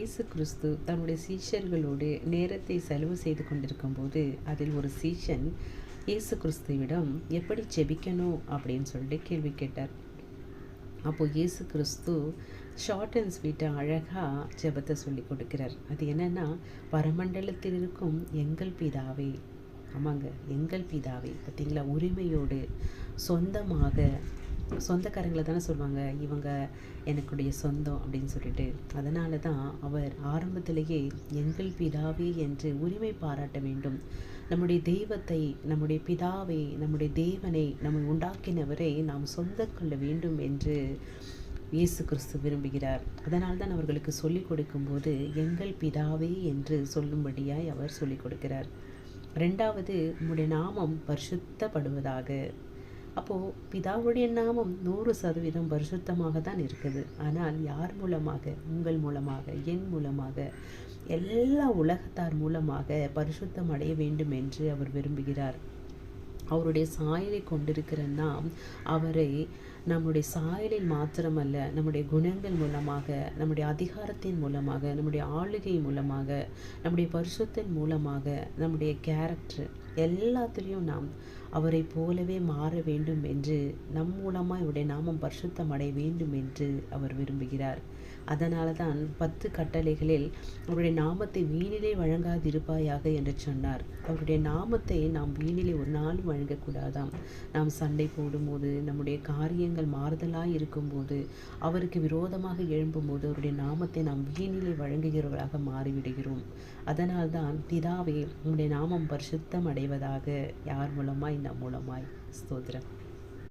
இயேசு கிறிஸ்து தன்னுடைய சீஷர்களோடு நேரத்தை செலவு செய்து கொண்டிருக்கும்போது அதில் ஒரு சீஷன் இயேசு கிறிஸ்துவிடம் எப்படி ஜெபிக்கணும் அப்படின்னு சொல்லிட்டு கேள்வி கேட்டார். அப்போது இயேசு கிறிஸ்து ஷார்ட் அண்ட் ஸ்வீட்டாக அழகாக ஜெபத்தை சொல்லி கொடுக்கிறார். அது என்னென்னா, பரமண்டலத்தில் இருக்கும் எங்கள் பிதாவே. ஆமாங்க, எங்கள் பிதாவே. பார்த்தீங்களா, உரிமையோடு சொந்தமாக, சொந்தக்காரங்களை தானே சொல்லுவாங்க, இவங்க எனக்குடைய சொந்தம் அப்படின்னு சொல்லிட்டு. அதனால தான் அவர் ஆரம்பத்திலேயே எங்கள் பிதாவே என்று உரிமை பாராட்ட வேண்டும். நம்முடைய தெய்வத்தை, நம்முடைய பிதாவை, நம்முடைய தேவனை, நம்மை உண்டாக்கினவரை நாம் சொந்த கொள்ள வேண்டும் என்று இயேசு கிறிஸ்து விரும்புகிறார். அதனால் தான் அவர்களுக்கு சொல்லிக் கொடுக்கும்போது எங்கள் பிதாவே என்று சொல்லும்படியாய் அவர் சொல்லிக் கொடுக்கிறார். ரெண்டாவது, உம்முடைய நாமம் பரிசுத்தப்படுவதாக. அப்போது பிதாவுடைய நாமம் 100% பரிசுத்தமாக தான் இருக்குது. ஆனால் யார் மூலமாக? உங்கள் மூலமாக, என் மூலமாக, எல்லா உலகத்தார் மூலமாக பரிசுத்தம் அடைய வேண்டும் என்று அவர் விரும்புகிறார். அவருடைய சாயலை கொண்டிருக்கிற நாம் அவரை நம்முடைய சாயலில் மாத்திரமல்ல, நம்முடைய குணங்கள் மூலமாக, நம்முடைய அதிகாரத்தின் மூலமாக, நம்முடைய ஆளுகை மூலமாக, நம்முடைய பரிசுத்தின் மூலமாக, நம்முடைய கேரக்டர் எல்லாத்துலேயும் நாம் அவரை போலவே மாற வேண்டும் என்று நம் மூலமாக இவருடைய நாமம் பரிசுத்தம் அடைய வேண்டும் என்று அவர் விரும்புகிறார். அதனால தான் 10 கட்டளைகளில் அவருடைய நாமத்தை வீணிலே வழங்காதிருப்பாயாக என்று சொன்னார். அவருடைய நாமத்தை நாம் வீணிலே ஒரு நாளும் வழங்கக்கூடாதாம். நாம் சண்டை போடும்போது, நம்முடைய காரியங்கள் மாறுதலாக இருக்கும்போது, அவருக்கு விரோதமாக எழும்பும்போது அவருடைய நாமத்தை நாம் வீணிலே வழங்குகிறவர்களாக மாறிவிடுகிறோம். அதனால்தான் பிதாவே உம்முடைய நாமம் பரிசுத்தம் அடைவதாக. யார் மூலமாய்? நம் மூலமாய். ஸ்தோத்திரம்.